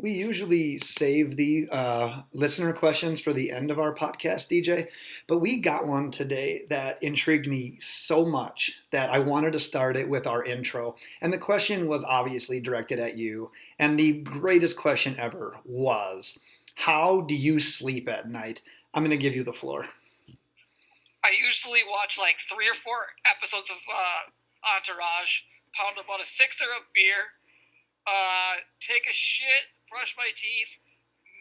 We usually save the listener questions for the end of our podcast, DJ, but we got one today that intrigued me so much that I wanted to start it with our intro. And the question was obviously directed at you. And the greatest question ever was, how do you sleep at night? I'm going to give you the floor. I usually watch like 3 or 4 episodes of Entourage, pound about a sixer of beer, take a shit, brush my teeth,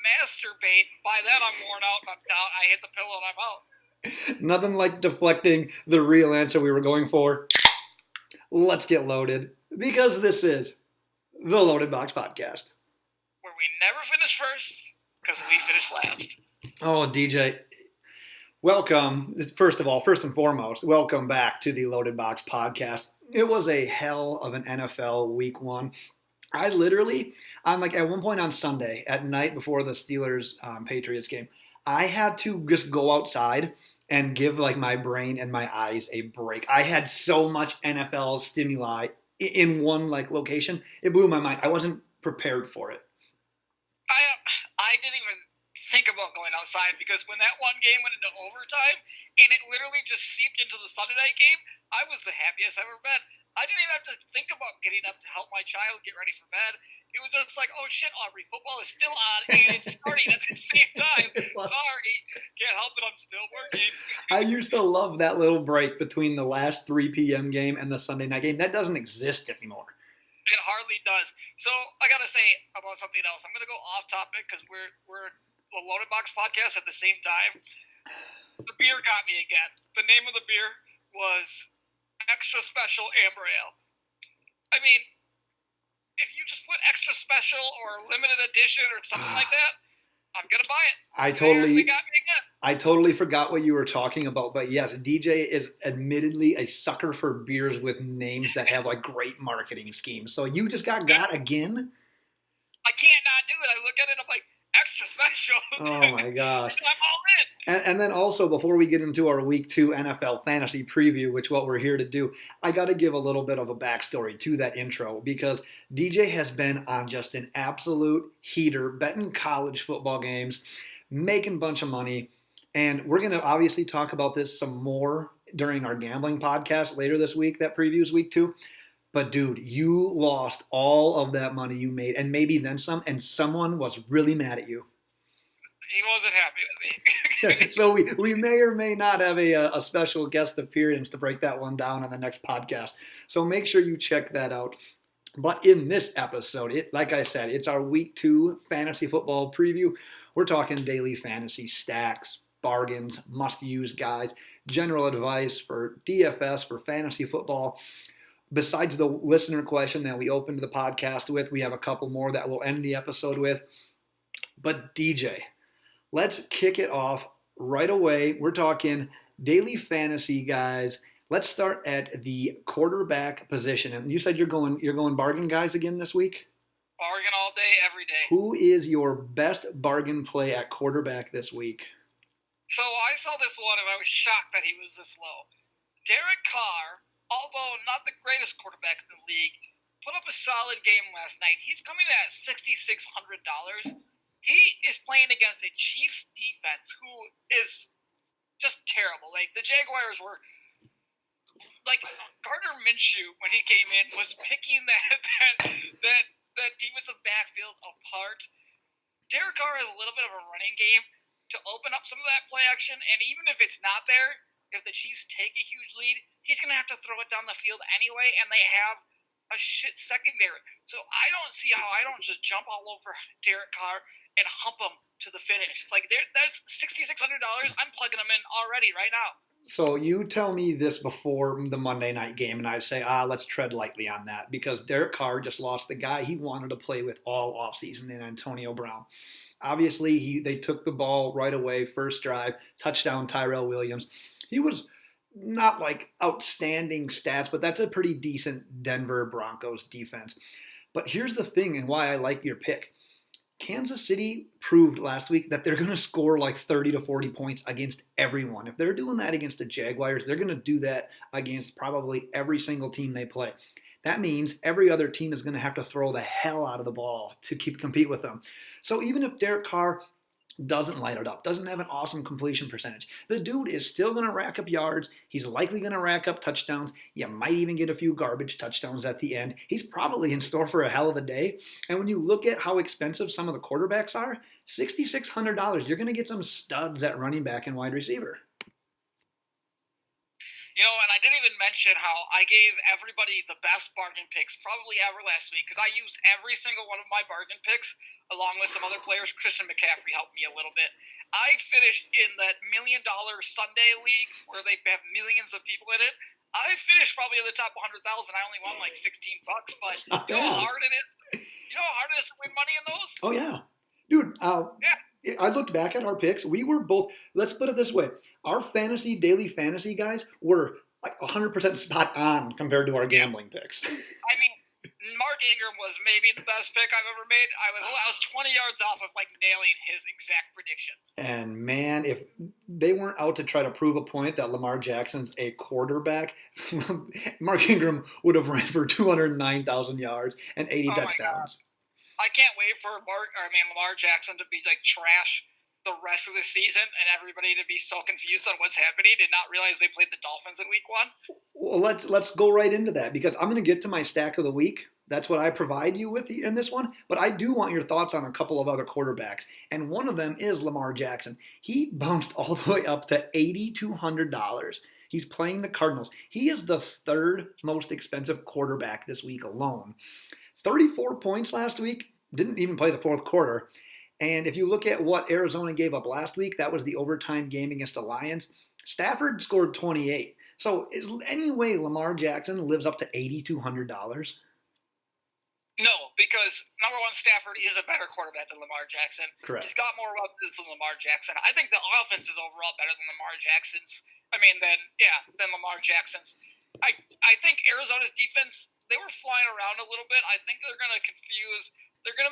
masturbate. By then I'm worn out and I'm down. I hit the pillow and I'm out. Nothing like deflecting the real answer we were going for. Let's get loaded because this is the Loaded Box Podcast. Where we never finish first because we finish last. Oh, DJ, welcome. First and foremost, welcome back to the Loaded Box Podcast. It was a hell of an NFL week one. I'm like at one point on Sunday at night before the Steelers Patriots game, I had to just go outside and give like my brain and my eyes a break. I had so much NFL stimuli in one like location. It blew my mind. I wasn't prepared for it. I didn't even think about going outside because when that one game went into overtime and it literally just seeped into the Sunday night game, I was the happiest I've ever been. I didn't even have to think about getting up to help my child get ready for bed. It was just like, oh shit, Aubrey, football is still on and it's starting at the same time. Sorry, can't help it, I'm still working. I used to love that little break between the last 3 p.m. game and the Sunday night game. That doesn't exist anymore. It hardly does. So I gotta say about something else. I'm gonna go off topic because we're the Loaded Box Podcast at the same time. The beer got me again. The name of the beer was Extra Special Amber Ale. I mean, if you just put Extra Special or Limited Edition or something like that, I'm gonna buy it. They got me again. I totally forgot what you were talking about, but yes, DJ is admittedly a sucker for beers with names that have like great marketing schemes. So you just got again? I can't not do it. I look at it, I'm like, Extra Special. Oh my gosh. I'm all in. And then also, before we get into our Week 2 NFL fantasy preview, which what we're here to do, I got to give a little bit of a backstory to that intro because DJ has been on just an absolute heater, betting college football games, making a bunch of money. And we're going to obviously talk about this some more during our gambling podcast later this week that previews Week 2. But dude, you lost all of that money you made and maybe then some, and someone was really mad at you. He wasn't happy with me. So we may or may not have a special guest appearance to break that one down on the next podcast. So make sure you check that out. But in this episode, like I said, it's our Week 2 fantasy football preview. We're talking daily fantasy stacks, bargains, must-use guys, general advice for DFS, for fantasy football. Besides the listener question that we opened the podcast with, we have a couple more that we'll end the episode with. But DJ, let's kick it off right away. We're talking daily fantasy guys. Let's start at the quarterback position. And you said you're going bargain guys again this week? Bargain all day, every day. Who is your best bargain play at quarterback this week? So I saw this one and I was shocked that he was this low. Derek Carr, although not the greatest quarterback in the league, put up a solid game last night. He's coming in at $6,600. He is playing against a Chiefs defense who is just terrible. Like, the Jaguars were, like, Gardner Minshew, when he came in, was picking that defensive backfield apart. Derek Carr has a little bit of a running game to open up some of that play action, and even if it's not there, if the Chiefs take a huge lead, he's going to have to throw it down the field anyway, and they have a shit secondary. So I don't see how I don't just jump all over Derek Carr and hump him to the finish. Like, that's $6,600. I'm plugging him in already right now. So you tell me this before the Monday night game, and I say, let's tread lightly on that because Derek Carr just lost the guy he wanted to play with all offseason in Antonio Brown. Obviously, they took the ball right away, first drive, touchdown Tyrell Williams. He was not like outstanding stats, but that's a pretty decent Denver Broncos defense. But here's the thing and why I like your pick. Kansas City proved last week that they're going to score like 30 to 40 points against everyone. If they're doing that against the Jaguars, they're going to do that against probably every single team they play. That means every other team is going to have to throw the hell out of the ball to compete with them. So even if Derek Carr doesn't light it up, doesn't have an awesome completion percentage, the dude is still going to rack up yards. He's likely going to rack up touchdowns. You might even get a few garbage touchdowns at the end. He's probably in store for a hell of a day. And when you look at how expensive some of the quarterbacks are, $6,600, you're going to get some studs at running back and wide receiver. And I didn't even mention how I gave everybody the best bargain picks probably ever last week because I used every single one of my bargain picks along with some other players. Christian McCaffrey helped me a little bit. I finished in that $1 million Sunday league where they have millions of people in it. I finished probably in the top 100,000. I only won like $16, but you know how hard it is? You know how hard it is to win money in those? Oh, yeah. Dude, I looked back at our picks. We were both, let's put it this way. Our daily fantasy guys were like 100% spot on compared to our gambling picks. I mean, Mark Ingram was maybe the best pick I've ever made. I was 20 yards off of like nailing his exact prediction. And man, if they weren't out to try to prove a point that Lamar Jackson's a quarterback, Mark Ingram would have ran for 209,000 yards and 80 touchdowns. I can't wait for Lamar Jackson to be like trash the rest of the season and everybody to be so confused on what's happening and not realize they played the Dolphins in week 1. Well, let's go right into that because I'm going to get to my stack of the week. That's what I provide you with in this one. But I do want your thoughts on a couple of other quarterbacks. And one of them is Lamar Jackson. He bounced all the way up to $8,200. He's playing the Cardinals. He is the third most expensive quarterback this week alone. 34 points last week. Didn't even play the fourth quarter. And if you look at what Arizona gave up last week, that was the overtime game against the Lions. Stafford scored 28. So is any way Lamar Jackson lives up to $8,200? No, because number one, Stafford is a better quarterback than Lamar Jackson. Correct. He's got more weapons than Lamar Jackson. I think the offense is overall better than Lamar Jackson's. Than Lamar Jackson's. I think Arizona's defense, they were flying around a little bit. I think they're going to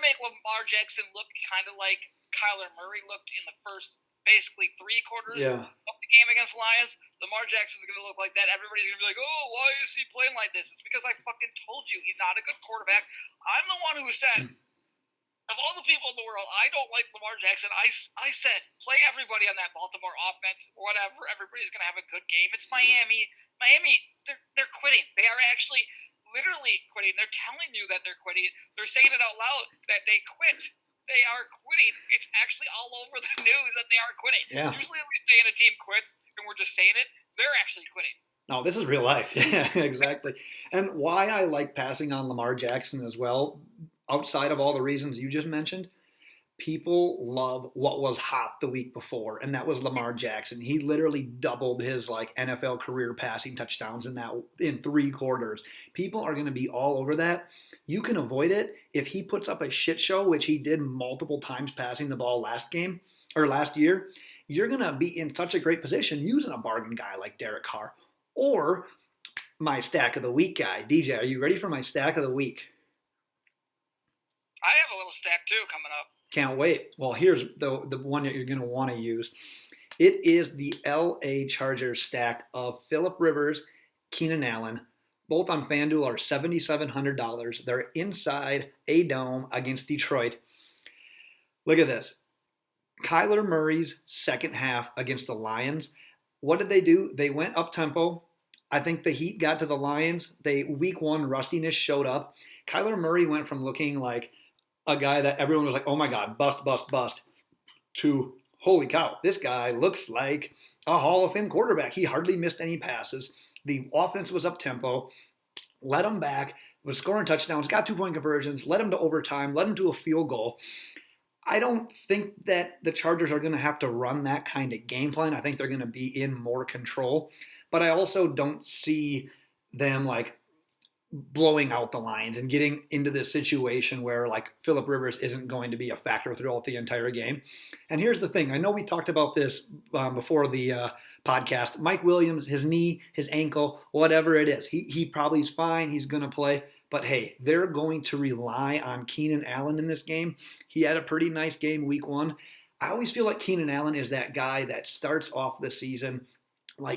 make Lamar Jackson look kind of like Kyler Murray looked in the first basically 3 quarters of the game against Lions. Lamar Jackson's going to look like that. Everybody's going to be like, oh, why is he playing like this? It's because I fucking told you he's not a good quarterback. I'm the one who said, of all the people in the world, I don't like Lamar Jackson. I said, play everybody on that Baltimore offense, whatever. Everybody's going to have a good game. It's Miami. They're quitting. They are actually literally quitting. They're telling you that they're quitting. They're saying it out loud that they quit. They are quitting. It's actually all over the news that they are quitting. Yeah. Usually we say a team quits and we're just saying it. They're actually quitting. No, this is real life. Yeah, exactly. And why I like passing on Lamar Jackson as well, outside of all the reasons you just mentioned, people love what was hot the week before, and that was Lamar Jackson. He literally doubled his NFL career passing touchdowns in 3 quarters. People are going to be all over that. You can avoid it if he puts up a shit show, which he did multiple times passing the ball last year. You're going to be in such a great position using a bargain guy like Derek Carr or my stack of the week guy. DJ, are you ready for my stack of the week? I have a little stack too coming up. Can't wait. Well, here's the one that you're going to want to use. It is the LA Chargers stack of Phillip Rivers, Keenan Allen. Both on FanDuel are $7,700. They're inside a dome against Detroit. Look at this. Kyler Murray's second half against the Lions. What did they do? They went up-tempo. I think the heat got to the Lions. Week 1 rustiness showed up. Kyler Murray went from looking like a guy that everyone was like, oh my God, bust, to holy cow, this guy looks like a Hall of Fame quarterback. He hardly missed any passes. The offense was up tempo, led him back, was scoring touchdowns, got 2-point conversions, led him to overtime, led him to a field goal. I don't think that the Chargers are going to have to run that kind of game plan. I think they're going to be in more control, but I also don't see them blowing out the Lions and getting into this situation where Phillip Rivers isn't going to be a factor throughout the entire game. And here's the thing. I know we talked about this before the podcast. Mike Williams, his knee, his ankle, whatever it is, he probably is fine. He's going to play. But hey, they're going to rely on Keenan Allen in this game. He had a pretty nice game week 1. I always feel like Keenan Allen is that guy that starts off the season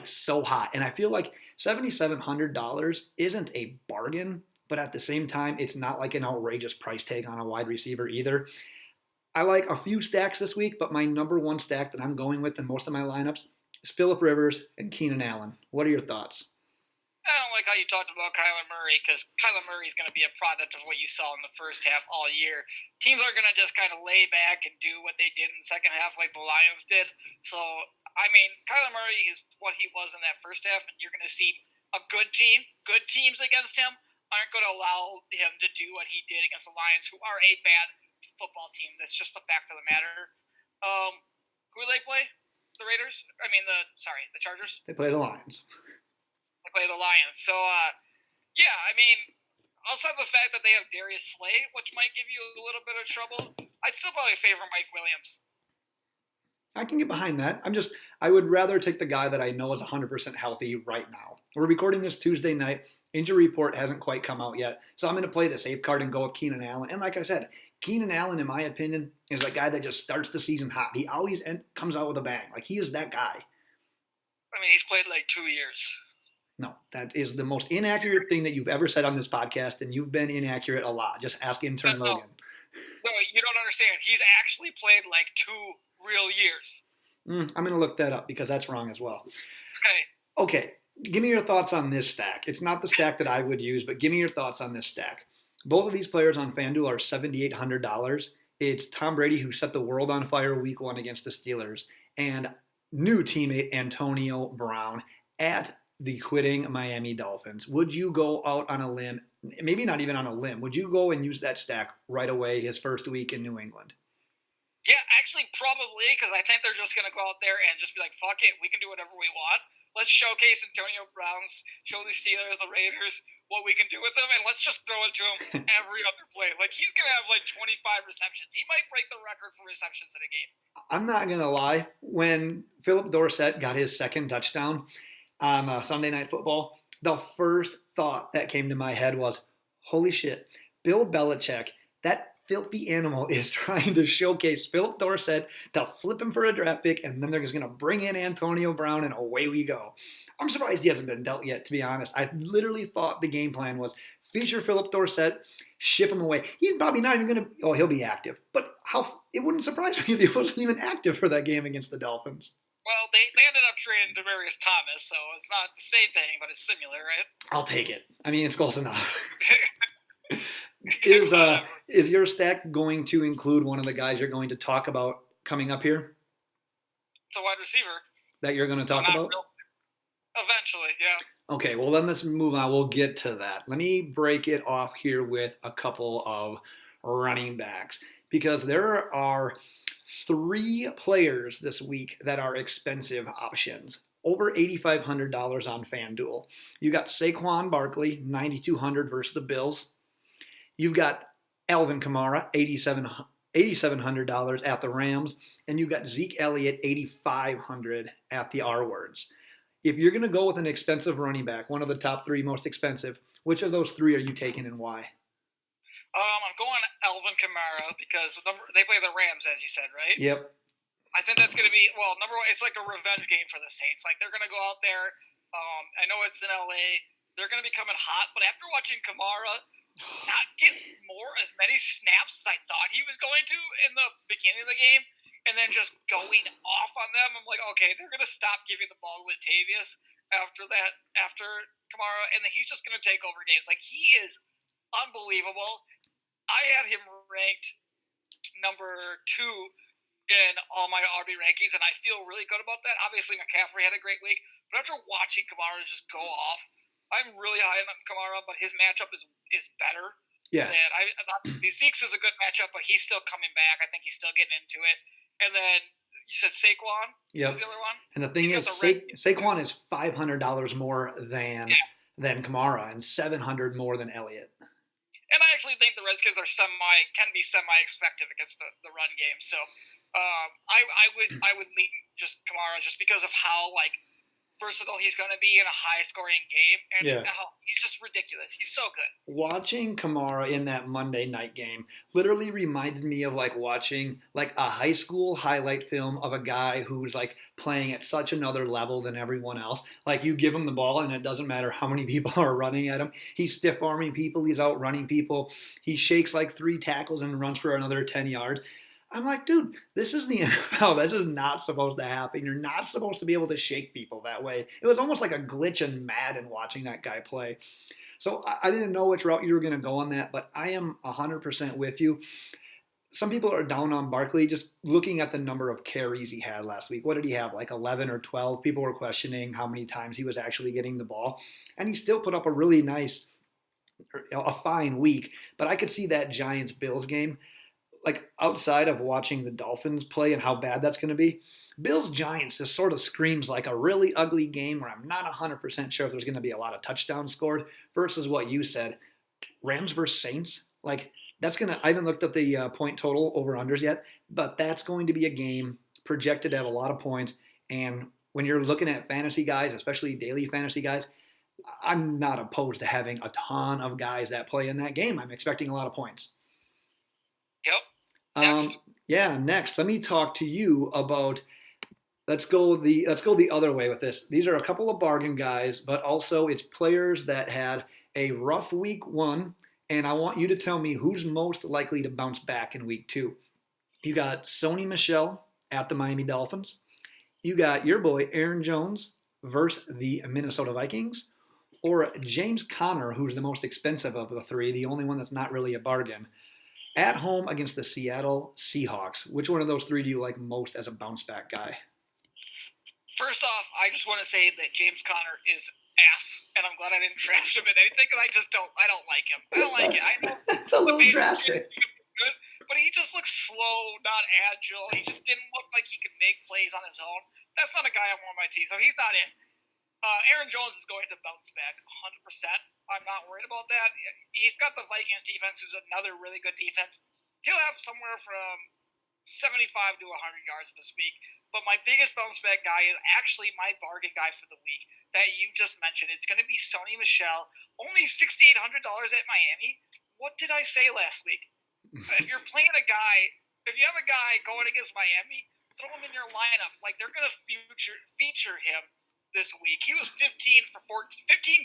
so hot. And I feel like $7,700 isn't a bargain, but at the same time, it's not like an outrageous price tag on a wide receiver either. I like a few stacks this week, but my number one stack that I'm going with in most of my lineups is Phillip Rivers and Keenan Allen. What are your thoughts? I don't like how you talked about Kyler Murray because Kyler Murray is going to be a product of what you saw in the first half all year. Teams are going to just kind of lay back and do what they did in the second half like the Lions did. So, I mean, Kyler Murray is what he was in that first half, and you're going to see a good teams against him aren't going to allow him to do what he did against the Lions, who are a bad football team. That's just the fact of the matter. Who do they play? The Raiders? The Chargers? They play the Lions. They play the Lions. So, yeah, I mean, outside of the fact that they have Darius Slay, which might give you a little bit of trouble, I'd still probably favor Mike Williams. I can get behind that. I would rather take the guy that I know is 100% healthy right now. We're recording this Tuesday night. Injury report hasn't quite come out yet. So I'm going to play the safe card and go with Keenan Allen. And like I said, Keenan Allen, in my opinion, is a guy that just starts the season hot. He always comes out with a bang. Like, he is that guy. I mean, he's played like 2 years. No, that is the most inaccurate thing that you've ever said on this podcast, and you've been inaccurate a lot. Just ask intern Logan. No, you don't understand. He's actually played like 2 real years. I'm going to look that up because that's wrong as well. Okay. Give me your thoughts on this stack. It's not the stack that I would use, but give me your thoughts on this stack. Both of these players on FanDuel are $7,800. It's Tom Brady, who set the world on fire week 1 against the Steelers, and new teammate Antonio Brown at the quitting Miami Dolphins. Would you go out on a limb, maybe not even on a limb, would you go and use that stack right away his first week in New England? Yeah, actually, probably, because I think they're just going to go out there and just be like, fuck it, we can do whatever we want. Let's showcase Antonio Brown's, show the Steelers, the Raiders, what we can do with them, and let's just throw it to him every other play. Like, he's going to have like 25 receptions. He might break the record for receptions in a game. I'm not going to lie. When Philip Dorsett got his second touchdown on Sunday Night Football, the first thought that came to my head was, holy shit, Bill Belichick, that filthy animal, is trying to showcase Philip Dorsett to flip him for a draft pick, and then they're just going to bring in Antonio Brown, and away we go. I'm surprised he hasn't been dealt yet, to be honest. I literally thought the game plan was feature Philip Dorsett, ship him away. He's probably not even going to – he'll be active. But it wouldn't surprise me if he wasn't even active for that game against the Dolphins. Well, they ended up trading Demaryius Thomas, so it's not the same thing, but it's similar, right? I'll take it. I mean, it's close enough. Is your stack going to include one of the guys you're going to talk about coming up here? It's a wide receiver. That you're going to talk about? Eventually, yeah. Okay, well then let's move on. We'll get to that. Let me break it off here with a couple of running backs, because there are 3 players this week that are expensive options. Over $8,500 on FanDuel. You got Saquon Barkley, $9,200 versus the Bills. You've got Alvin Kamara, $8,700 at the Rams, and you've got Zeke Elliott, $8,500 at the R-Words. If you're going to go with an expensive running back, one of the top 3 most expensive, which of those 3 are you taking and why? I'm going Alvin Kamara because they play the Rams, as you said, right? Yep. I think that's going to be, well, number one, it's like a revenge game for the Saints. Like, they're going to go out there. I know it's in L.A. They're going to be coming hot, but after watching Kamara not get as many snaps as I thought he was going to in the beginning of the game, and then just going off on them, I'm like, okay, they're going to stop giving the ball to Latavius after Kamara, and then he's just going to take over games. Like, he is unbelievable. I had him ranked number 2 in all my RB rankings, and I feel really good about that. Obviously, McCaffrey had a great week, but after watching Kamara just go off, I'm really high on Kamara, but his matchup is better. Yeah. I thought Zeke's is a good matchup, but he's still coming back. I think he's still getting into it. And then you said Saquon. Yeah. Who's the other one? And the thing is, Saquon is $500 more than Kamara and $700 more than Elliott. And I actually think the Redskins are can be semi-effective against the run game. So I would lean just Kamara just because of how versatile he's going to be in a high-scoring game, and Yeah. he's just ridiculous. He's so good. Watching Kamara in that Monday night game literally reminded me of like watching like a high school highlight film of a guy who's like playing at such another level than everyone else. Like you give him the ball and it doesn't matter how many people are running at him. He's stiff arming people, he's outrunning people. He shakes like 3 tackles and runs for another 10 yards. I'm like, dude, this is the NFL. This is not supposed to happen. You're not supposed to be able to shake people that way. It was almost like a glitch in Madden watching that guy play. So I didn't know which route you were going to go on that, but I am 100% with you. Some people are down on Barkley just looking at the number of carries he had last week. What did he have, like 11 or 12? People were questioning how many times he was actually getting the ball. And he still put up a really nice, a fine week. But I could see that Giants-Bills game, like outside of watching the Dolphins play and how bad that's going to be, Bills Giants just sort of screams like a really ugly game where I'm not 100% sure if there's going to be a lot of touchdowns scored versus what you said. Rams versus Saints, like that's going to, I haven't looked at the point total over unders yet, but that's going to be a game projected at a lot of points. And when you're looking at fantasy guys, especially daily fantasy guys, I'm not opposed to having a ton of guys that play in that game. I'm expecting a lot of points. Yep. Next. Yeah, next. Let me talk to you about. Let's go the other way with this. These are a couple of bargain guys, but also it's players that had a rough week 1, and I want you to tell me who's most likely to bounce back in week 2. You got Sony Michel at the Miami Dolphins. You got your boy Aaron Jones versus the Minnesota Vikings, or James Conner, who's the most expensive of the 3, the only one that's not really a bargain, at home against the Seattle Seahawks. Which one of those 3 do you like most as a bounce back guy? First off, I just want to say that James Conner is ass, and I'm glad I didn't draft him in anything because I don't like him. I don't like it. I know it's a little drastic. Good, but he just looks slow, not agile. He just didn't look like he could make plays on his own. That's not a guy I want on my team, so he's not it. Aaron Jones is going to bounce back 100%. I'm not worried about that. He's got the Vikings defense, who's another really good defense. He'll have somewhere from 75 to 100 yards this week. But my biggest bounce back guy is actually my bargain guy for the week that you just mentioned. It's going to be Sony Michel. Only $6,800 at Miami. What did I say last week? If you're playing a guy, if you have a guy going against Miami, throw him in your lineup. Like, they're going to feature him this week. He was 15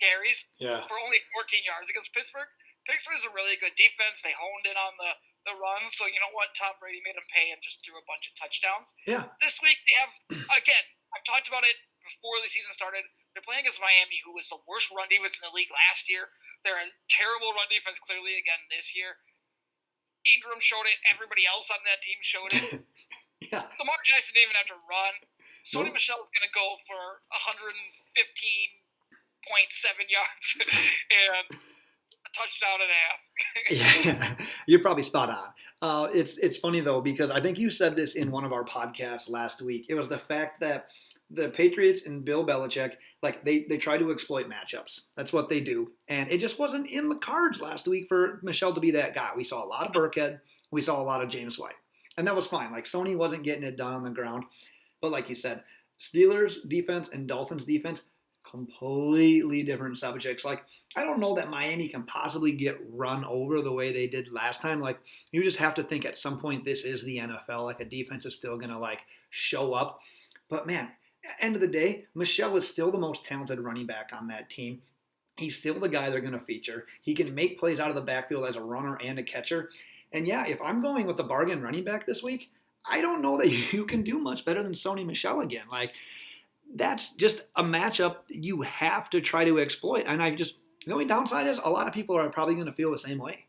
carries for only 14 yards against Pittsburgh. Pittsburgh is a really good defense. They honed in on the run, so you know what? Tom Brady made him pay and just threw a bunch of touchdowns. Yeah. This week they have, again, I've talked about it before the season started. They're playing against Miami, who was the worst run defense in the league last year. They're a terrible run defense clearly again this year. Ingram showed it. Everybody else on that team showed it. Yeah. Lamar Jackson didn't even have to run. Sony Michel is going to go for 115.7 yards and a touchdown and a half. Yeah, you're probably spot on. It's funny though because I think you said this in one of our podcasts last week. It was the fact that the Patriots and Bill Belichick, like they try to exploit matchups. That's what they do, and it just wasn't in the cards last week for Michel to be that guy. We saw a lot of Burkhead, we saw a lot of James White, and that was fine. Like Sony wasn't getting it done on the ground, but like you said, Steelers defense and Dolphins defense. Completely different subjects. Like, I don't know that Miami can possibly get run over the way they did last time. Like, you just have to think at some point this is the NFL. Like, a defense is still going to, like, show up. But, man, end of the day, Michel is still the most talented running back on that team. He's still the guy they're going to feature. He can make plays out of the backfield as a runner and a catcher. And, yeah, if I'm going with the bargain running back this week, I don't know that you can do much better than Sony Michel again. Like, that's just a matchup you have to try to exploit. And the only downside is a lot of people are probably going to feel the same way.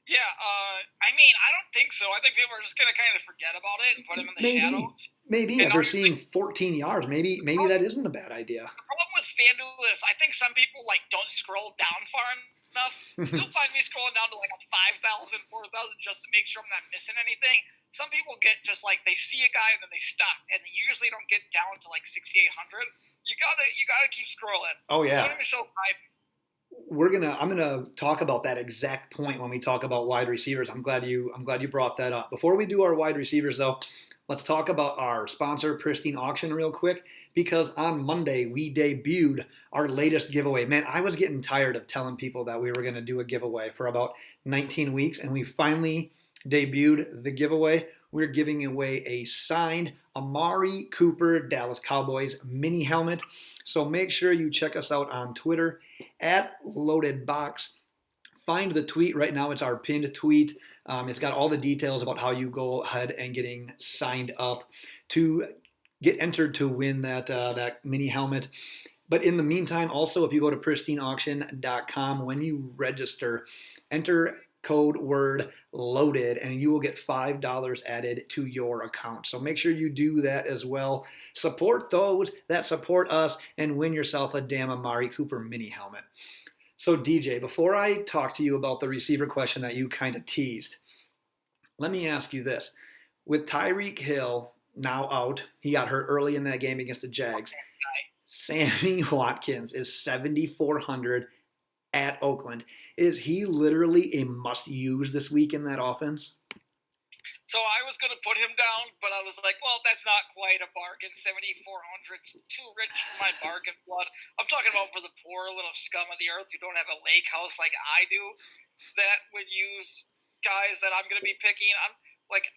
Yeah, I mean, I don't think so. I think people are just going to kind of forget about it and put him in the shadows. Maybe if they're seeing 14 yards, maybe that isn't a bad idea. The problem with FanDuel is I think some people don't scroll down far enough. You'll find me scrolling down to like a 5,000, 4,000 just to make sure I'm not missing anything. Some people get just they see a guy and then they stop, and they usually don't get down to 6,800. You gotta keep scrolling. Oh yeah. Sony Michel's hype. I'm gonna talk about that exact point when we talk about wide receivers. I'm glad you brought that up. Before we do our wide receivers though, let's talk about our sponsor, Pristine Auction, real quick, because on Monday we debuted our latest giveaway. Man, I was getting tired of telling people that we were going to do a giveaway for about 19 weeks, and we finally debuted the giveaway. We're giving away a signed Amari Cooper Dallas Cowboys mini helmet. So make sure you check us out on Twitter at LoadedBox. Find the tweet right now. It's our pinned tweet. It's got all the details about how you go ahead and getting signed up to get entered to win that mini helmet. But in the meantime, also, if you go to pristineauction.com, when you register, enter code word loaded and you will get $5 added to your account. So make sure you do that as well. Support those that support us and win yourself a damn Amari Cooper mini helmet. So DJ, before I talk to you about the receiver question that you kind of teased, let me ask you this. With Tyreek Hill now out, he got hurt early in that game against the Jags. Sammy Watkins is 7,400 at Oakland. Is he literally a must-use this week in that offense? So I was going to put him down, but I was like, well, that's not quite a bargain. 7,400's too rich for my bargain blood. I'm talking about for the poor little scum of the earth who don't have a lake house like I do that would use guys that I'm going to be picking. I'm like,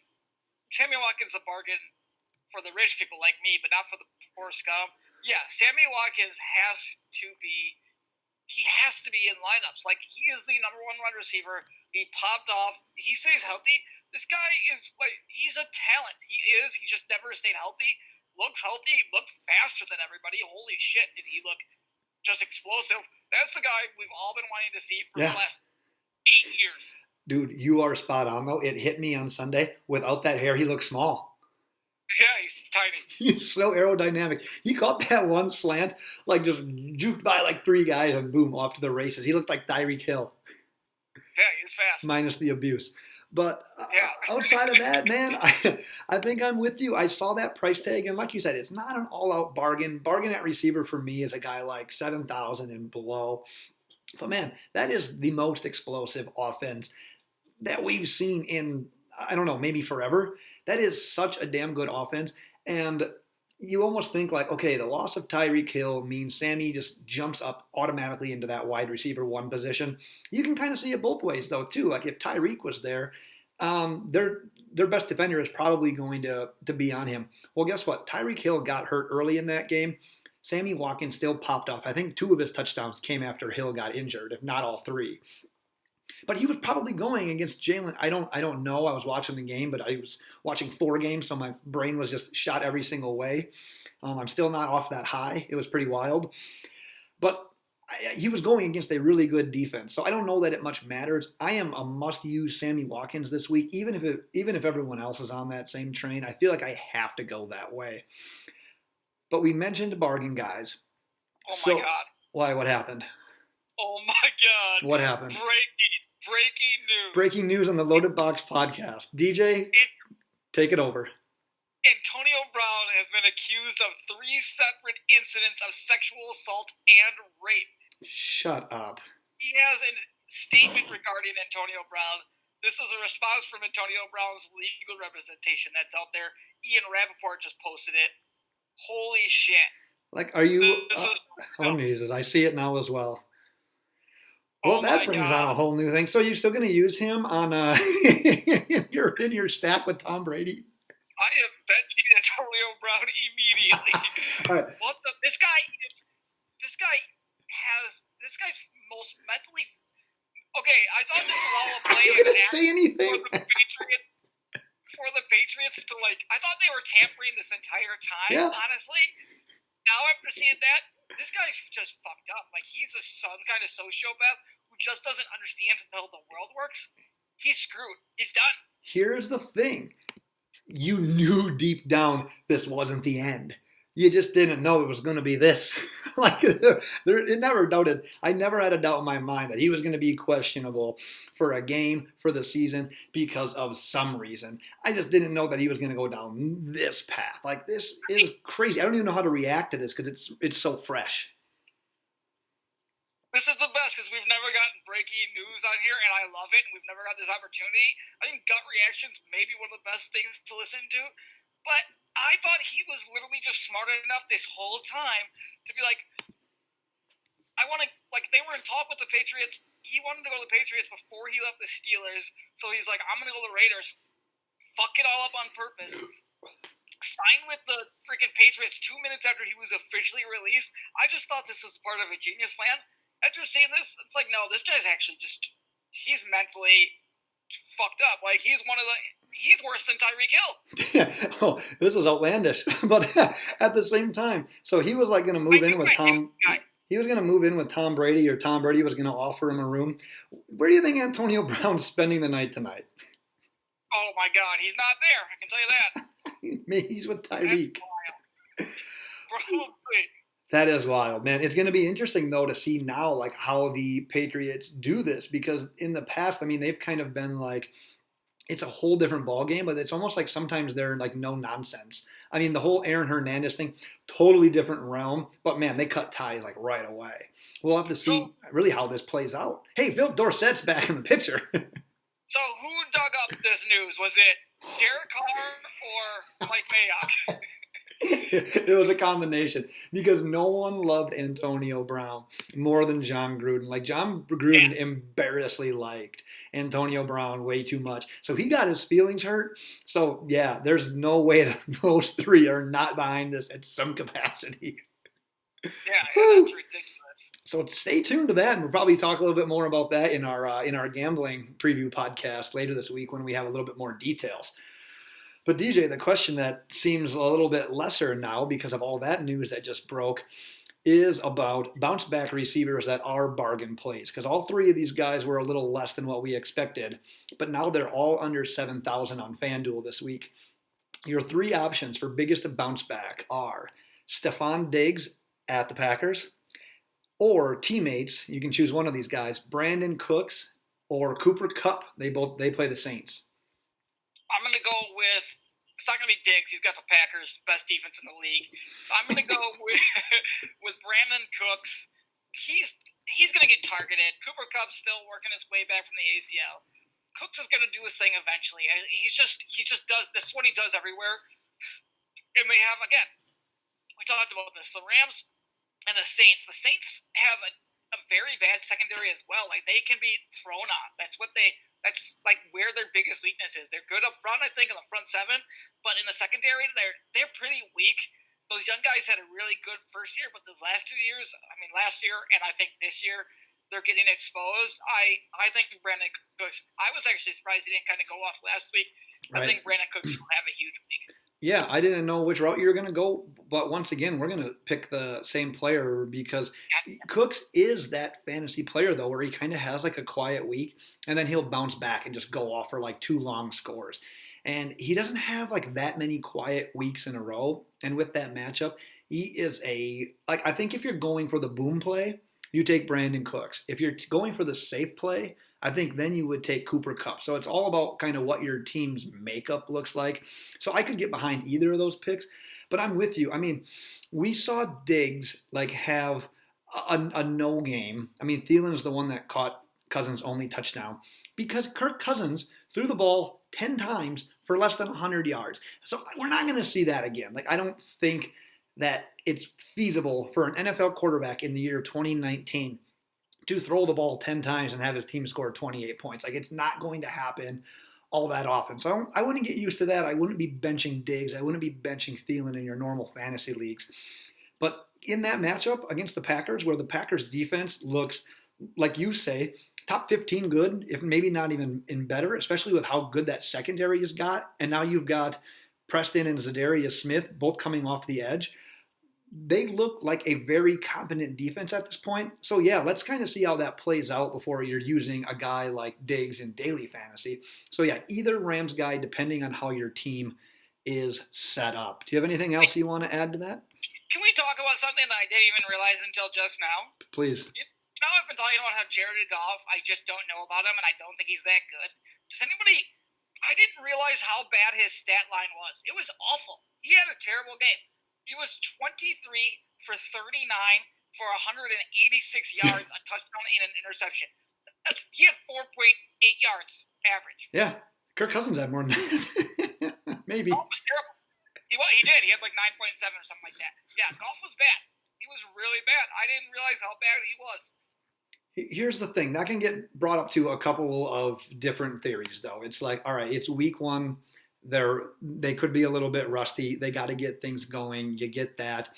Sammy Watkins a bargain for the rich people like me, but not for the poor scum. Yeah, Sammy Watkins has to be in lineups. Like, he is the number one wide receiver. He popped off. He stays healthy. This guy is, like, he's a talent. He is. He just never stayed healthy. Looks healthy. Looks faster than everybody. Holy shit, did he look just explosive. That's the guy we've all been wanting to see for the last 8 years. Dude, you are spot on, though. It hit me on Sunday. Without that hair, he looks small. Yeah, he's tiny. He's so aerodynamic. He caught that one slant, like just juked by like 3 guys and boom, off to the races. He looked like Tyreek Hill. Yeah, he's fast. Minus the abuse. But outside of that, man, I think I'm with you. I saw that price tag, and like you said, it's not an all-out bargain. Bargain at receiver for me is a guy like 7,000 and below. But man, that is the most explosive offense that we've seen in, I don't know, maybe forever. That is such a damn good offense. And you almost think like, okay, the loss of Tyreek Hill means Sammy just jumps up automatically into that wide receiver 1 position. You can kind of see it both ways, though, too. Like, if Tyreek was there, their best defender is probably going to be on him. Well, guess what? Tyreek Hill got hurt early in that game. Sammy Watkins still popped off. I think 2 of his touchdowns came after Hill got injured, if not all 3. But he was probably going against Jalen. I don't know. I was watching the game, but I was watching 4 games, so my brain was just shot every single way. I'm still not off that high. It was pretty wild. But he was going against a really good defense, so I don't know that it much matters. I am a must-use Sammy Watkins this week, even if everyone else is on that same train. I feel like I have to go that way. But we mentioned bargain guys. Oh my God! Why? What happened? Oh my God! What happened? Breaking news. Breaking news on the Loaded Box podcast. DJ, take it over. Antonio Brown has been accused of 3 separate incidents of sexual assault and rape. Shut up. He has a statement regarding Antonio Brown. This is a response from Antonio Brown's legal representation that's out there. Ian Rappaport just posted it. Holy shit. Like, are you... oh, Jesus. I see it now as well. Well, that brings on a whole new thing. So you're still going to use him on in your stack with Tom Brady? I am benching Antonio Brown immediately. Right. This guy's most mentally. Okay, I thought this was all a play. You didn't say anything for the Patriots to I thought they were tampering this entire time. Yeah. Honestly, now after seeing that, this guy's just fucked up. Like, he's some kind of sociopath who just doesn't understand how the world works. He's screwed. He's done. Here's the thing. You knew deep down this wasn't the end. You just didn't know it was going to be this. It never doubted. I never had a doubt in my mind that he was going to be questionable for a game, for the season, because of some reason. I just didn't know that he was going to go down this path. Like, this is crazy. I don't even know how to react to this because it's so fresh. This is the best because we've never gotten breaking news on here, and I love it, and we've never got this opportunity. I think gut reactions may be one of the best things to listen to, But I thought he was literally just smart enough this whole time to be like, I want to, like, they were in talk with the Patriots. He wanted to go to the Patriots before he left the Steelers. So he's like, I'm going to go to the Raiders. Fuck it all up on purpose. Sign with the freaking Patriots 2 minutes after he was officially released. I just thought this was part of a genius plan. After seeing this, it's like, no, this guy's actually just, he's mentally fucked up. Like, he's worse than Tyreek Hill. Yeah. Oh, this is outlandish. But at the same time, so he was like going to move in with Tom. He was going to move in with Tom Brady, or Tom Brady was going to offer him a room. Where do you think Antonio Brown's spending the night tonight? Oh my God, he's not there. I can tell you that. Maybe he's with Tyreek. That's wild. Probably. That is wild, man. It's going to be interesting, though, to see now like how the Patriots do this, because in the past, I mean, they've kind of been like, it's a whole different ball game, but it's almost like sometimes they're like no nonsense. I mean, the whole Aaron Hernandez thing, totally different realm, but man, they cut ties like right away. We'll have to see really how this plays out. Hey, Phil Dorsett's back in the picture. So who dug up this news? Was it Derek Carr or Mike Mayock? It was a combination because no one loved Antonio Brown more than John Gruden. Like John Gruden embarrassingly liked Antonio Brown way too much. So he got his feelings hurt. So yeah, there's no way that those three are not behind this at some capacity. Yeah, that's ridiculous. So stay tuned to that, and we'll probably talk a little bit more about that in our gambling preview podcast later this week when we have a little bit more details. But DJ, the question that seems a little bit lesser now because of all that news that just broke is about bounce back receivers that are bargain plays. Because all three of these guys were a little less than what we expected, but now they're all under 7,000 on FanDuel this week. Your three options for biggest bounce back are Stephon Diggs at the Packers, or teammates, you can choose one of these guys, Brandon Cooks or Cooper Kupp. They play the Saints. I'm going to go with, it's not going to be Diggs. He's got the Packers' best defense in the league. So I'm going to go with Brandon Cooks. He's going to get targeted. Cooper Kupp's still working his way back from the ACL. Cooks is going to do his thing eventually. He just does, this is what he does everywhere. And they have, again, we talked about this, the Rams and the Saints. The Saints have a very bad secondary as well. Like, they can be thrown on. That's like where their biggest weakness is. They're good up front, I think, in the front seven, but in the secondary, they're pretty weak. Those young guys had a really good first year, but the last 2 years, last year and I think this year, they're getting exposed. I think Brandon Cooks, I was actually surprised he didn't kind of go off last week. Right. I think Brandon Cooks will have a huge week. Yeah, I didn't know which route you were going to go, but once again, we're going to pick the same player because Cooks is that fantasy player, though, where he kind of has like a quiet week, and then he'll bounce back and just go off for like 2 long scores. And he doesn't have like that many quiet weeks in a row, and with that matchup, he is I think if you're going for the boom play, you take Brandon Cooks. If you're going for the safe play, I think then you would take Cooper Kupp. So it's all about kind of what your team's makeup looks like. So I could get behind either of those picks, but I'm with you. I mean, we saw Diggs like have a no game. I mean, Thielen's the one that caught Cousins' only touchdown because Kirk Cousins threw the ball 10 times for less than 100 yards. So we're not going to see that again. Like, I don't think that it's feasible for an NFL quarterback in the year 2019 to throw the ball 10 times and have his team score 28 points. Like, it's not going to happen all that often. So I wouldn't get used to that. I wouldn't be benching Diggs. I wouldn't be benching Thielen in your normal fantasy leagues. But in that matchup against the Packers, where the Packers defense looks, like you say, top 15 good, if maybe not even in better, especially with how good that secondary has got. And now you've got Preston and Zadarius Smith both coming off the edge. They look like a very competent defense at this point. So yeah, let's kind of see how that plays out before you're using a guy like Diggs in daily fantasy. So yeah, either Rams guy, depending on how your team is set up. Do you have anything else you want to add to that? Can we talk about something that I didn't even realize until just now? Please. You know, I've been talking about how Jared Goff, I just don't know about him, and I don't think he's that good. Does anybody... I didn't realize how bad his stat line was. It was awful. He had a terrible game. He was 23 for 39 for 186 yards, a touchdown, and an interception. He had 4.8 yards average. Yeah, Kirk Cousins had more than that. Maybe. Oh, it was terrible. He did. He had like 9.7 or something like that. Yeah, Goff was bad. He was really bad. I didn't realize how bad he was. Here's the thing that can get brought up to a couple of different theories, though. It's like, all right, it's week one. They could be a little bit rusty. They got to get things going. You get that.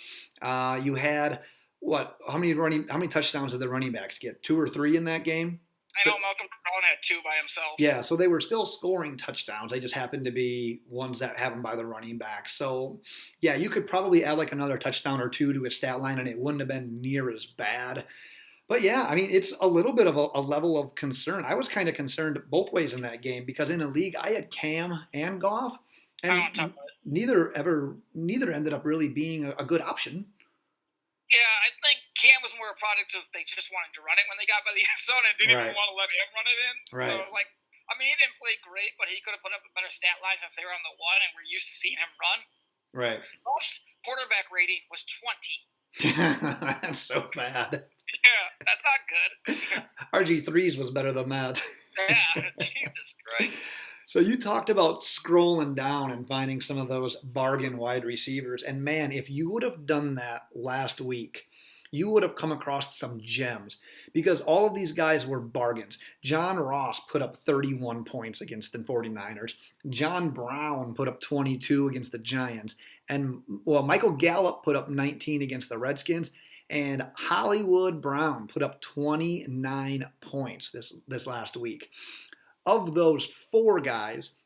You had what? How many touchdowns did the running backs get? 2 or 3 in that game? I know Malcolm Brown had 2 by himself. Yeah, so they were still scoring touchdowns. They just happened to be ones that happened by the running back. So, yeah, you could probably add like another touchdown or 2 to a stat line, and it wouldn't have been near as bad. But yeah, I mean, it's a little bit of a level of concern. I was kind of concerned both ways in that game because in a league I had Cam and Goff, and neither ended up really being a good option. Yeah, I think Cam was more a product of they just wanted to run it when they got by the end zone and didn't even want to let him run it in. Right. So, like, I mean, he didn't play great, but he could have put up a better stat line since they were on the 1 and we're used to seeing him run. Right. Goff's quarterback rating was 20. That's so bad. Yeah, that's not good. RG3's was better than that. Yeah, Jesus Christ. So you talked about scrolling down and finding some of those bargain wide receivers. And man, if you would have done that last week, you would have come across some gems because all of these guys were bargains. John Ross put up 31 points against the 49ers. John Brown put up 22 against the Giants. And, well, Michael Gallup put up 19 against the Redskins. And Hollywood Brown put up 29 points this last week. Of those 4 guys,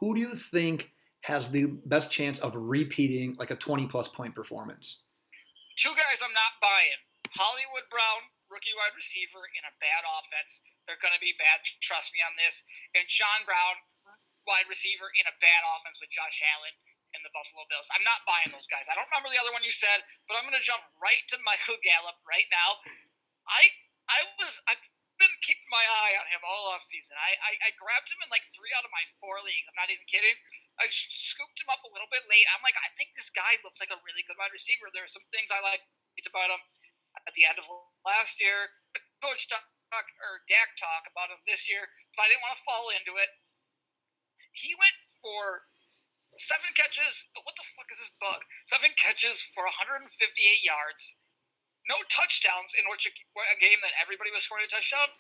who do you think has the best chance of repeating like a 20-plus point performance? 2 guys I'm not buying. Hollywood Brown, rookie wide receiver in a bad offense. They're going to be bad, trust me on this. And John Brown, wide receiver in a bad offense with Josh Allen and the Buffalo Bills. I'm not buying those guys. I don't remember the other one you said, but I'm going to jump right to Michael Gallup right now. I've been keeping my eye on him all offseason. I grabbed him in like 3 out of my 4 leagues. I'm not even kidding. I scooped him up a little bit late. I'm like, I think this guy looks like a really good wide receiver. There are some things I liked about him at the end of last year. Coach talk or Dak talk about him this year, but I didn't want to fall into it. He went for 7 catches. What the fuck is this bug? 7 catches for 158 yards. No touchdowns in which a game that everybody was scoring a touchdown.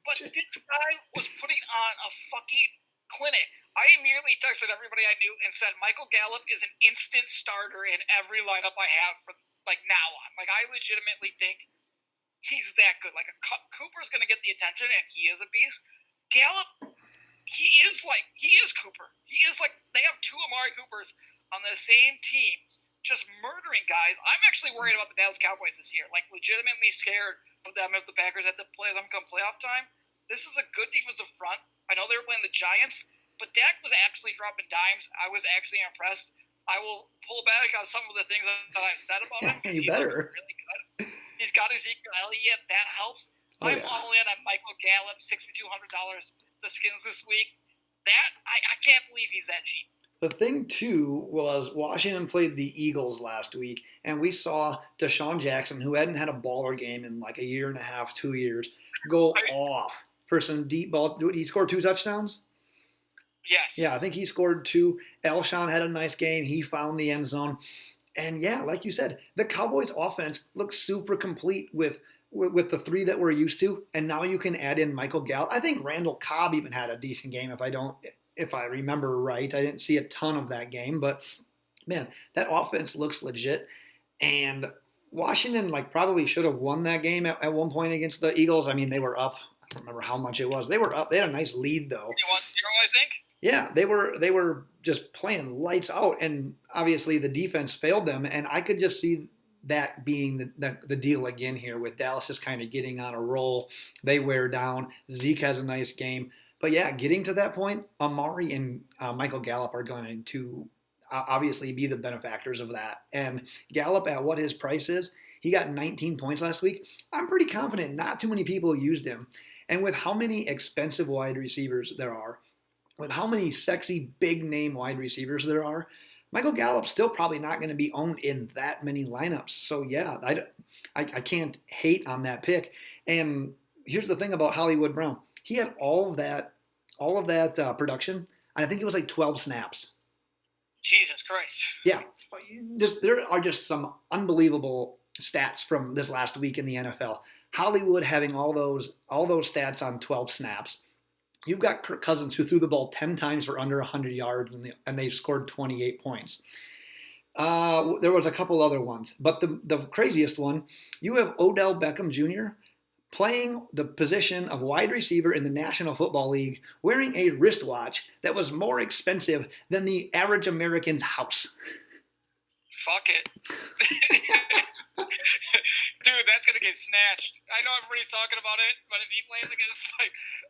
But this guy was putting on a fucking clinic. I immediately texted everybody I knew and said, Michael Gallup is an instant starter in every lineup I have from like now on. Like, I legitimately think he's that good. Like, Cooper's going to get the attention, and he is a beast. Gallup, he is Cooper. He is like, they have 2 Amari Coopers on the same team, just murdering guys. I'm actually worried about the Dallas Cowboys this year. Like, legitimately scared of them if the Packers have to play them come playoff time. This is a good defensive front. I know they were playing the Giants, but Dak was actually dropping dimes. I was actually impressed. I will pull back on some of the things that I've said about him. You better. Really good. He's got Ezekiel Elliott. That helps. I'm all in on Michael Gallup, $6,200. The Skins this week. That I can't believe he's that cheap. The thing, too, was Washington played the Eagles last week, and we saw Deshaun Jackson, who hadn't had a baller game in like a year and a half, 2 years, go off for some deep balls. He scored 2 touchdowns? Yes. Yeah, I think he scored 2. Alshon had a nice game. He found the end zone. And yeah, like you said, the Cowboys offense looks super complete with the 3 that we're used to. And now you can add in Michael Gallup. I think Randall Cobb even had a decent game if I remember right. I didn't see a ton of that game, but man, that offense looks legit. And Washington probably should have won that game at one point against the Eagles. I mean, they were up. I don't remember how much it was. They were up. They had a nice lead though. 1-0, I think. Yeah, they were just playing lights out, and obviously the defense failed them. And I could just see that being the deal again here with Dallas just kind of getting on a roll. They wear down. Zeke has a nice game. But yeah, getting to that point, Amari and Michael Gallup are going to obviously be the benefactors of that. And Gallup, at what his price is, he got 19 points last week. I'm pretty confident not too many people used him. And with how many expensive wide receivers there are, with how many sexy big-name wide receivers there are, Michael Gallup's still probably not going to be owned in that many lineups. So yeah, I can't hate on that pick. And here's the thing about Hollywood Brown. He had all of that production. I think it was like 12 snaps. Jesus Christ. Yeah, there are just some unbelievable stats from this last week in the NFL. Hollywood having all those stats on 12 snaps. You've got Kirk Cousins who threw the ball 10 times for under 100 yards and they scored 28 points. There was a couple other ones, but the craziest one, you have Odell Beckham Jr. playing the position of wide receiver in the National Football League, wearing a wristwatch that was more expensive than the average American's house. Fuck it. Dude, that's going to get snatched. I know everybody's talking about it, but if he plays against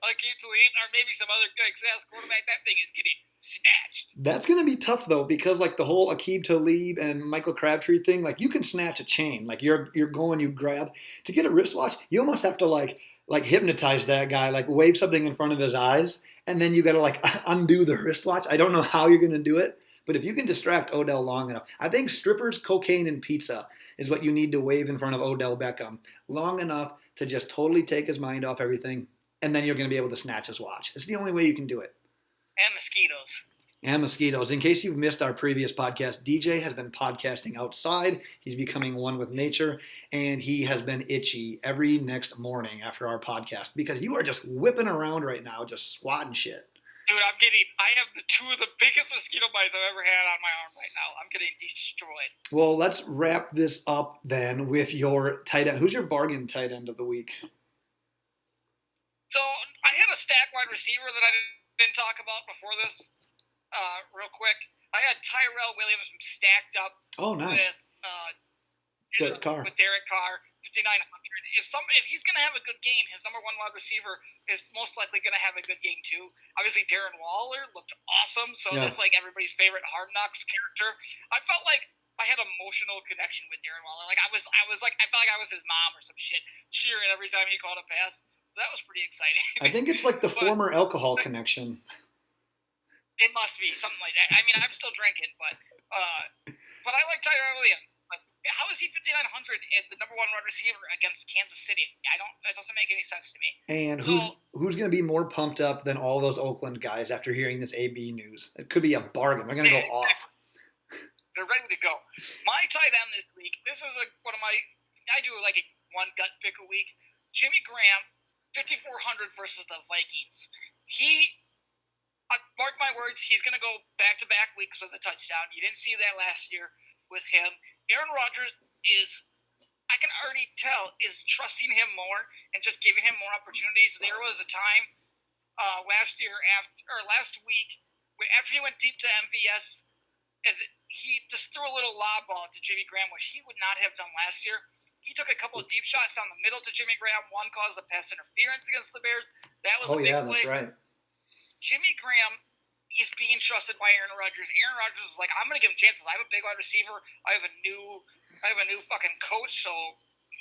Akeem Talib or maybe some other success quarterback, that thing is getting snatched. That's going to be tough, though, because like the whole Akeem Talib and Michael Crabtree thing, like you can snatch a chain. Like you're going, you grab. To get a wristwatch, you almost have to like hypnotize that guy, like wave something in front of his eyes, and then you got to like undo the wristwatch. I don't know how you're going to do it. But if you can distract Odell long enough, I think strippers, cocaine, and pizza is what you need to wave in front of Odell Beckham long enough to just totally take his mind off everything, and then you're going to be able to snatch his watch. It's the only way you can do it. And mosquitoes. And mosquitoes. In case you've missed our previous podcast, DJ has been podcasting outside. He's becoming one with nature, and he has been itchy every next morning after our podcast because you are just whipping around right now, just swatting shit. Dude, I have the two of the biggest mosquito bites I've ever had on my arm right now. I'm getting destroyed. Well, let's wrap this up then with your tight end. Who's your bargain tight end of the week? So, I had a stack wide receiver that I didn't talk about before this, real quick. I had Tyrell Williams stacked up Derek Carr. With Derek Carr, 5,900. If he's going to have a good game, his number one wide receiver is most likely going to have a good game too. Obviously, Darren Waller looked awesome, so that's like everybody's favorite Hard Knocks character. I felt like I had an emotional connection with Darren Waller. Like I felt like I was his mom or some shit, cheering every time he caught a pass. That was pretty exciting. I think it's like the former alcohol connection. It must be something like that. I mean, I'm still drinking, but I like Tyrell Williams. How is he 5,900 and the number one wide receiver against Kansas City? That doesn't make any sense to me. And who's going to be more pumped up than all those Oakland guys after hearing this AB news? It could be a bargain. They're going to go off. They're ready to go. My tight end this week. This is one of my. I do like one gut pick a week. Jimmy Graham, 5,400 versus the Vikings. Mark my words, he's going to go back-to-back weeks with a touchdown. You didn't see that last year with him. Aaron Rodgers I can already tell, is trusting him more and just giving him more opportunities. There was a time last week, after he went deep to MVS, and he just threw a little lob ball to Jimmy Graham, which he would not have done last year. He took a couple of deep shots down the middle to Jimmy Graham. One caused a pass interference against the Bears. That was a big play. That's right. Jimmy Graham, he's being trusted by Aaron Rodgers. Aaron Rodgers is like, I'm going to give him chances. I have a big wide receiver. I have a new fucking coach, so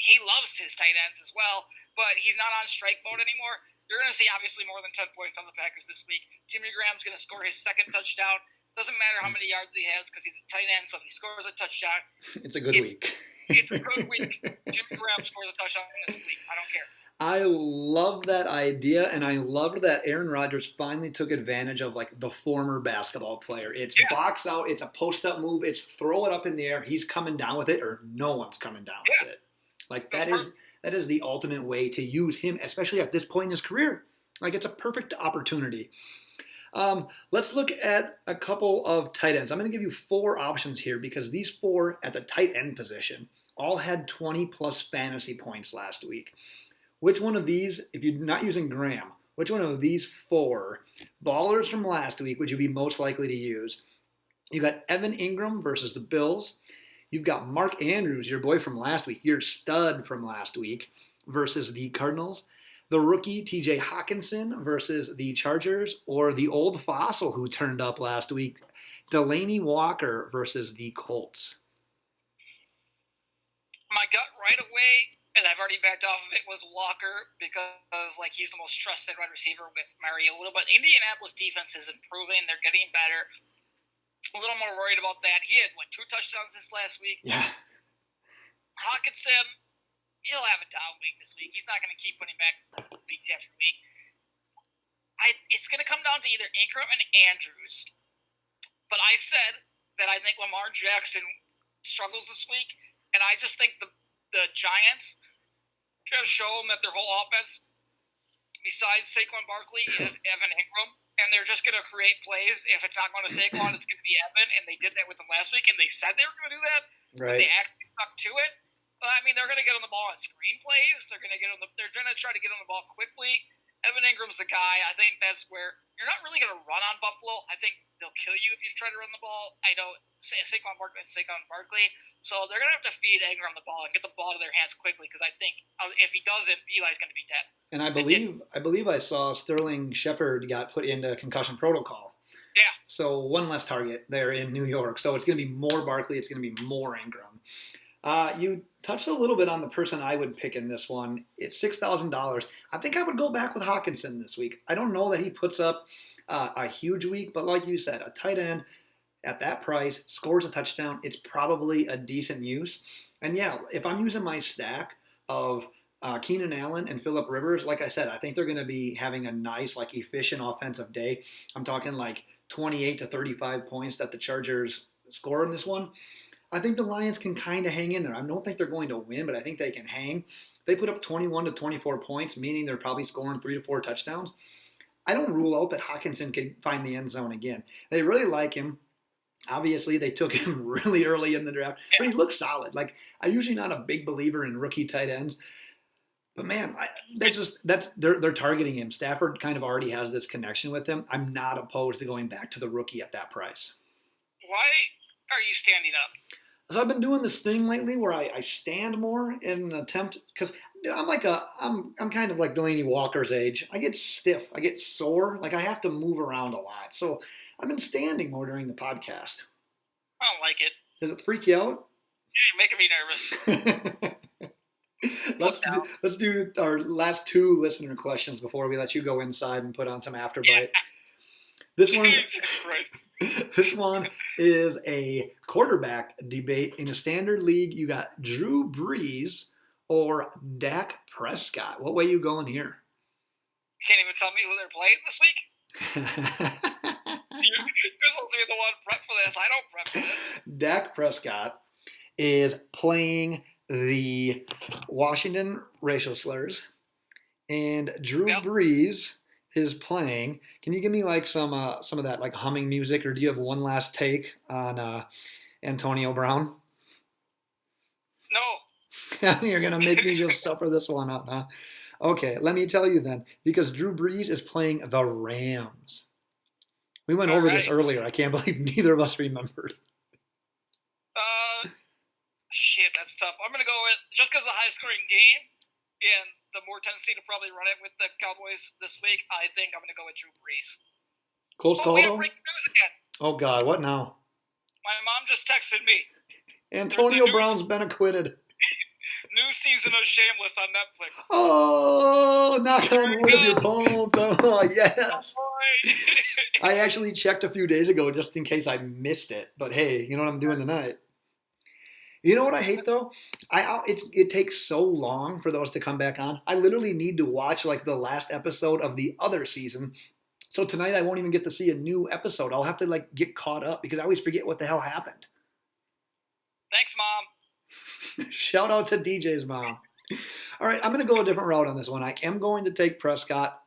he loves his tight ends as well. But he's not on strike mode anymore. You're going to see obviously more than 10 points on the Packers this week. Jimmy Graham's going to score his second touchdown. Doesn't matter how many yards he has because he's a tight end. So if he scores a touchdown, it's a good week. It's a good week. Jimmy Graham scores a touchdown this week. I don't care. I love that idea, and I loved that Aaron Rodgers finally took advantage of like the former basketball player. It's box out, it's a post-up move, it's throw it up in the air. He's coming down with it, or no one's coming down with it. Like that is the ultimate way to use him, especially at this point in his career. Like it's a perfect opportunity. Let's look at a couple of tight ends. I'm going to give you 4 options here because these 4 at the tight end position all had 20-plus fantasy points last week. Which one of these, if you're not using Graham, which one of these 4 ballers from last week would you be most likely to use? You got Evan Ingram versus the Bills. You've got Mark Andrews, your boy from last week, your stud from last week, versus the Cardinals. The rookie TJ Hawkinson versus the Chargers, or the old fossil who turned up last week, Delaney Walker versus the Colts. My gut right away, and I've already backed off of it, was Walker because like he's the most trusted wide receiver with Mariota. But Indianapolis defense is improving; they're getting better. A little more worried about that. He had 2 touchdowns this last week. Yeah. Hawkinson, he'll have a down week this week. He's not going to keep putting back week after week. It's going to come down to either Ingram and Andrews. But I said that I think Lamar Jackson struggles this week, and I just think the Giants going to show them that their whole offense, besides Saquon Barkley, is Evan Ingram, and they're just going to create plays. If it's not going to Saquon, it's going to be Evan, and they did that with them last week, and they said they were going to do that, but they actually stuck to it. I mean, they're going to get on the ball on screen plays. They're going to try to get on the ball quickly. Evan Ingram's the guy. I think that's where you're not really going to run on Buffalo. I think they'll kill you if you try to run the ball. I know Saquon Barkley. So they're going to have to feed Ingram the ball and get the ball to their hands quickly, because I think if he doesn't, Eli's going to be dead. And I believe I saw Sterling Shepard got put into concussion protocol. Yeah. So one less target there in New York. So it's going to be more Barkley. It's going to be more Ingram. You touched a little bit on the person I would pick in this one. It's $6,000. I think I would go back with Hawkinson this week. I don't know that he puts up a huge week, but like you said, a tight end at that price scores a touchdown. It's probably a decent use. And yeah, if I'm using my stack of Keenan Allen and Phillip Rivers, like I said, I think they're going to be having a nice, like, efficient offensive day. I'm talking like 28 to 35 points that the Chargers score in this one. I think the Lions can kind of hang in there. I don't think they're going to win, but I think they can hang. They put up 21 to 24 points, meaning they're probably scoring 3 to 4 touchdowns. I don't rule out that Hawkinson could find the end zone again. They really like him. Obviously, they took him really early in the draft, but he looks solid. Like, I'm usually not a big believer in rookie tight ends, but man, they're targeting him. Stafford kind of already has this connection with him. I'm not opposed to going back to the rookie at that price. Why are you standing up? So I've been doing this thing lately where I stand more in an attempt, because I'm kind of like Delaney Walker's age. I get stiff. I get sore. Like, I have to move around a lot. So I've been standing more during the podcast. I don't like it. Does it freak you out? Yeah, you're making me nervous. Let's do our last 2 listener questions before we let you go inside and put on some Afterbite. Yeah. This one is a quarterback debate. In a standard league, you got Drew Brees or Dak Prescott. What way you going here? You can't even tell me who they're playing this week? You're supposed to be the one prep for this. I don't prep for this. Dak Prescott is playing the Washington racial slurs, and Drew Brees is playing. Can you give me like some of that like humming music, or do you have one last take on Antonio Brown? No. You're gonna make me just suffer this one up, huh? Okay, let me tell you then, because Drew Brees is playing the Rams. We went over this earlier. I can't believe neither of us remembered. Shit, that's tough. I'm gonna go with, just because it's a high-scoring game, and the more tendency to probably run it with the Cowboys this week, I think I'm going to go with Drew Brees. Close call, we have breaking news again. Oh, God, what now? My mom just texted me. Antonio Brown's been acquitted. New season of Shameless on Netflix. Oh, knock on wood if you're pumped. Oh, yes. Oh, I actually checked a few days ago just in case I missed it. But, hey, you know what I'm doing tonight? You know what I hate, though? It takes so long for those to come back on. I literally need to watch like the last episode of the other season. So tonight I won't even get to see a new episode. I'll have to like get caught up because I always forget what the hell happened. Thanks, Mom. Shout out to DJ's mom. All right, I'm going to go a different route on this one. I am going to take Prescott.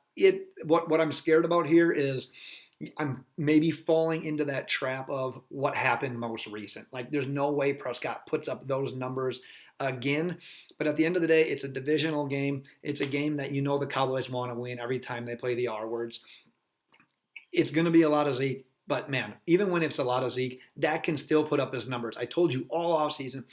What I'm scared about here is I'm maybe falling into that trap of what happened most recent. Like, there's no way Prescott puts up those numbers again. But at the end of the day, it's a divisional game. It's a game that you know the Cowboys want to win every time they play the R words. It's going to be a lot of Zeke. But, man, even when it's a lot of Zeke, Dak can still put up his numbers. I told you all offseason,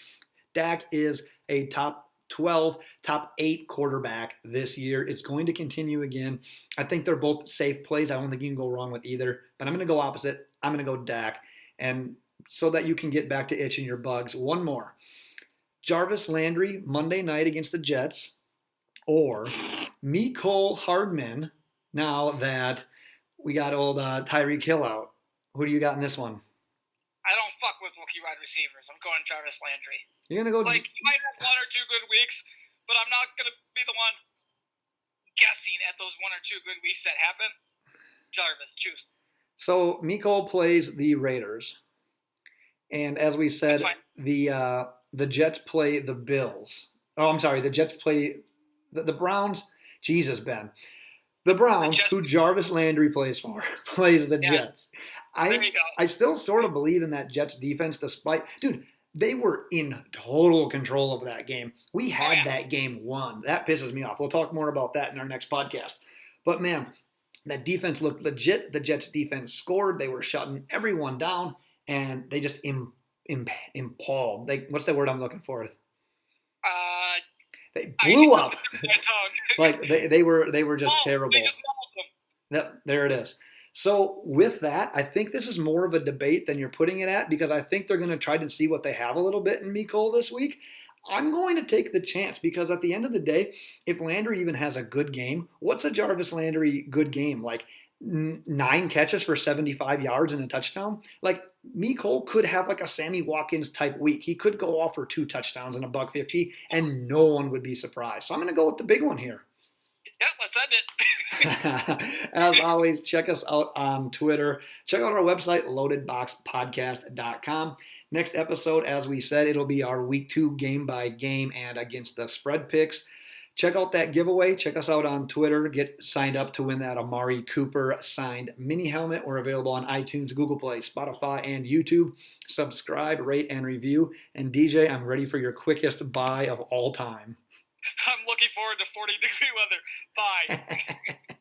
Dak is a top 12, top 8 quarterback this year. It's going to continue again. I think they're both safe plays. I don't think you can go wrong with either. But I'm going to go opposite. I'm going to go Dak. And so that you can get back to itching your bugs, one more. Jarvis Landry, Monday night against the Jets. Or Mecole Hardman, now that we got old Tyreek Hill out. Who do you got in this one? I don't fuck with rookie wide receivers. I'm going Jarvis Landry. You're going to go... Like, you might have 1 or 2 good weeks, but I'm not going to be the one guessing at those 1 or 2 good weeks that happen. Jarvis, choose. So, Mecole plays the Raiders. And as we said, the Jets play the Bills. Oh, I'm sorry. The Jets play the Browns. Jesus, Ben. The Browns, who Jarvis Landry plays for, plays the Jets. There you go. I still sort of believe in that Jets defense, despite, dude, they were in total control of that game. We had that game won. That pisses me off. We'll talk more about that in our next podcast. But man, that defense looked legit. The Jets defense scored. They were shutting everyone down, and they just impaled. What's the word I'm looking for? They blew up. Like they were just terrible. They just them. Yep, there it is. So with that, I think this is more of a debate than you're putting it at, because I think they're going to try to see what they have a little bit in Mecole this week. I'm going to take the chance, because at the end of the day, if Landry even has a good game, what's a Jarvis Landry good game? Like 9 catches for 75 yards and a touchdown? Like Mecole could have like a Sammy Watkins type week. He could go off for 2 touchdowns and $150, and no one would be surprised. So I'm going to go with the big one here. Yeah, let's end it. As always, check us out on Twitter. Check out our website, loadedboxpodcast.com. Next episode, as we said, it'll be our week 2 game by game and against the spread picks. Check out that giveaway. Check us out on Twitter. Get signed up to win that Amari Cooper signed mini helmet. We're available on iTunes, Google Play, Spotify, and YouTube. Subscribe, rate, and review. And DJ, I'm ready for your quickest buy of all time. I'm looking forward to 40-degree weather. Bye.